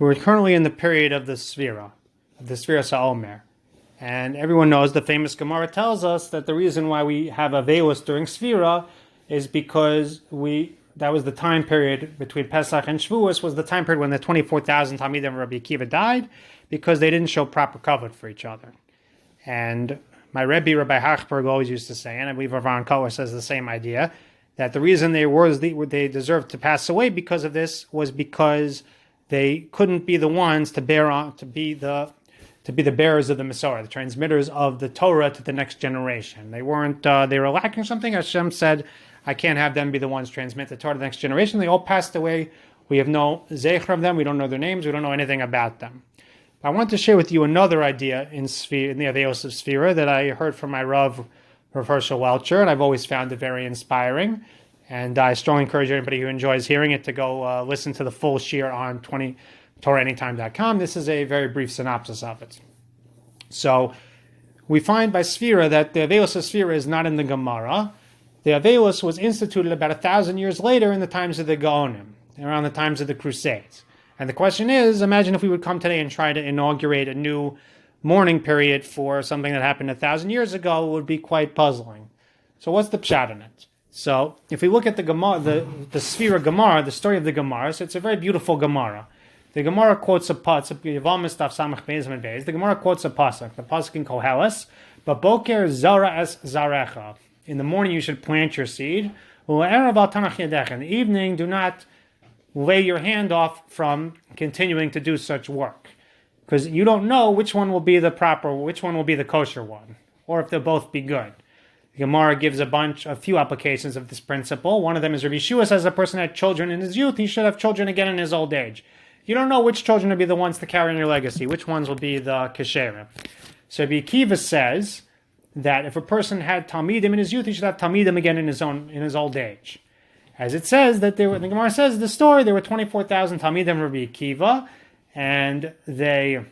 We're currently in the period of the Sefirah, of the Sefiras HaOmer. And everyone knows the famous Gemara tells us that the reason why we have Aveilus during Sefirah is because that was the time period between Pesach and Shavuos, was the time period when the 24,000 talmidim of Rabbi Akiva died, because they didn't show proper kavod for each other. And my Rebbe, Rabbi Akiva, always used to say, and I believe Rav Aaron Koller says the same idea, that the reason they deserved to pass away because of this was because they couldn't be the ones to be the bearers of the Masorah, the transmitters of the Torah to the next generation. They weren't. They were lacking something. Hashem said, "I can't have them be the ones transmit the Torah to the next generation." They all passed away. We have no zecher of them. We don't know their names. We don't know anything about them. I want to share with you another idea in the Aveilus of Sefirah that I heard from my HaRav Hershel Welcher, and I've always found it very inspiring. And I strongly encourage anybody who enjoys hearing it to go listen to the full shiur on TorahAnytime.com. This is a very brief synopsis of it. So we find by Sefirah that the Aveilus of Sefirah is not in the Gemara. The Aveilus was instituted about 1,000 years later in the times of the Gaonim, around the times of the Crusades. And the question is, imagine if we would come today and try to inaugurate a new mourning period for something that happened 1,000 years ago. It would be quite puzzling. So what's the pshat in it? So if we look at the Gemara, the Sefirah Gemara, the story of the Gemara, so it's a very beautiful Gemara. The Gemara quotes a pasuk. The Gemara quotes a pasuk. The pasuk in Koheles, "Baboker zara es zarecha." In the morning you should plant your seed. In the evening, do not lay your hand off from continuing to do such work, because you don't know which one will be the kosher one, or if they'll both be good. The Gemara gives a few applications of this principle. One of them is Rabbi Yeshua says a person had children in his youth, he should have children again in his old age. You don't know which children will be the ones to carry on your legacy, which ones will be the kesherim. So Rabbi Akiva says that if a person had talmidim in his youth, he should have talmidim again in his old age. As it says that the Gemara says the story, there were 24,000 talmidim Rabbi Akiva, and they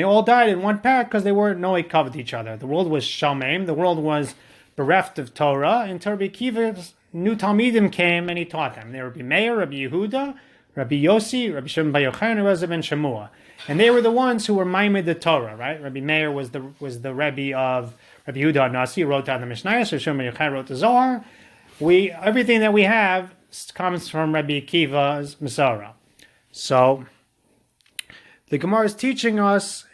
all died in one pack because they weren't knowing covet each other. The world was shamem, the world was bereft of Torah, and Rabbi Akiva's new talmidim came and he taught them. They were Rabbi Meir, Rabbi Yehuda, Rabbi Yossi, Rabbi Shimon Bar Yochai, and Rabbi ben Shemua. And they were the ones who were maimed the Torah, right? Rabbi Meir was the Rebbe of Rabbi Yehuda Nasi, wrote down the Mishnayos, Rabbi Shimon Bar Yochai wrote the Zohar. Everything that we have comes from Rabbi Akiva's Masorah. So the Gemara is teaching us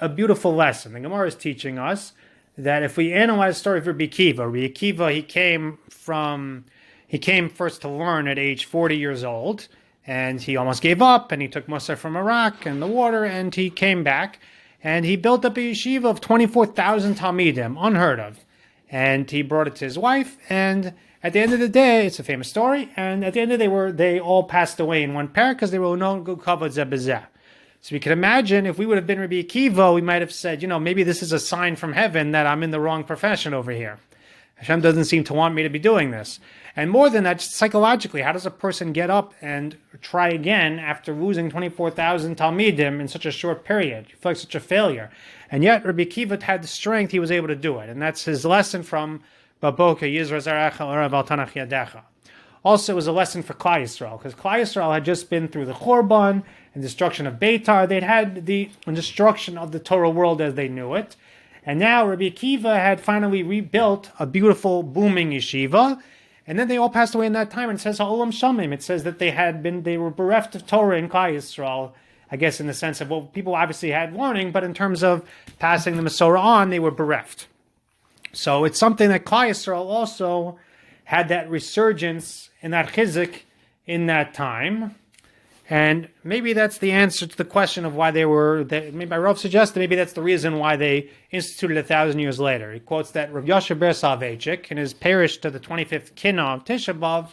a beautiful lesson. The Gemara is teaching us that if we analyze the story of Rabbi Akiva, he came first to learn at age 40 years old, and he almost gave up, and he took Mussar from Iraq and the water, and he came back, and he built up a yeshiva of 24,000 talmidim, unheard of. And he brought it to his wife, and at the end of the day, it's a famous story, and at the end of the day, they all passed away in one pair because they were no good kavod zeh b'zeh. So we can imagine if we would have been Rabbi Akiva, we might have said, maybe this is a sign from heaven that I'm in the wrong profession over here. Hashem doesn't seem to want me to be doing this. And more than that, just psychologically, how does a person get up and try again after losing 24,000 talmidim in such a short period? You feel like such a failure. And yet, Rabbi Akiva had the strength, he was able to do it. And that's his lesson from Baboker, Yizra Zarecha, Orav Al Tanach Yadecha. Also, it was a lesson for Klal Yisrael, because Klal Yisrael had just been through the Churban and destruction of Beitar. They'd had the destruction of the Torah world as they knew it. And now Rabbi Akiva had finally rebuilt a beautiful, booming yeshiva. And then they all passed away in that time. And it says Ha'olam Shamim. It says that they were bereft of Torah in Klal Yisrael, I guess in the sense of, people obviously had learning, but in terms of passing the Masorah on, they were bereft. So it's something that Klal Yisrael also had that resurgence and that chizuk in that time. And maybe that's the answer to the question of why maybe Rav suggested maybe that's the reason why they instituted 1,000 years later. He quotes that Rav Yosher Ber Soloveitchik in his parish to the 25th Kinnah of Tisha B'Av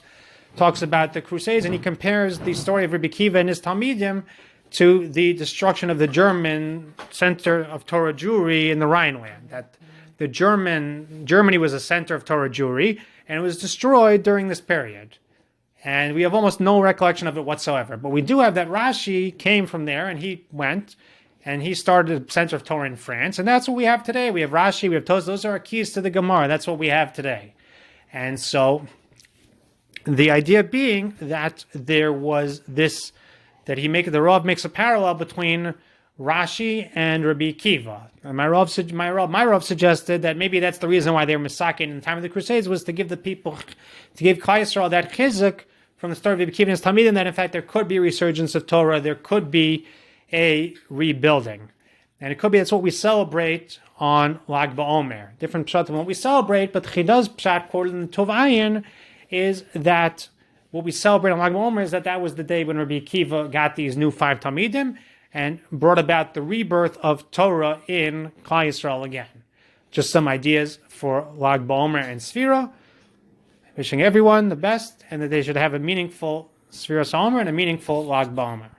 talks about the Crusades, and he compares the story of Rabbi Akiva and his talmidim to the destruction of the German center of Torah Jewry in the Rhineland. That Germany was a center of Torah Jewry, and it was destroyed during this period. And we have almost no recollection of it whatsoever. But we do have that Rashi came from there, and he went, and he started a center of Torah in France. And that's what we have today. We have Rashi, we have Tos. Those are our keys to the Gemara. That's what we have today. And so the idea being that there was this that the Rav makes a parallel between Rashi and Rabbi Akiva. And my Rav suggested that maybe that's the reason why they were misakein in the time of the Crusades, was to give the people, to give Klal Yisrael that chizuk from the story of Rabbi Akiva and his talmidim, that in fact there could be a resurgence of Torah, there could be a rebuilding. And it could be that's what we celebrate on Lag Baomer. Different pshat than what we celebrate, but Chida's pshat, quoted in the Tov Ayin, is that what we celebrate on Lag Baomer is that was the day when Rabbi Akiva got these new 5 talmidim and brought about the rebirth of Torah in Klal Yisrael again. Just some ideas for Lag Baomer and Sefirah. Wishing everyone the best, and that they should have a meaningful Sefiras HaOmer and a meaningful Lag Baomer.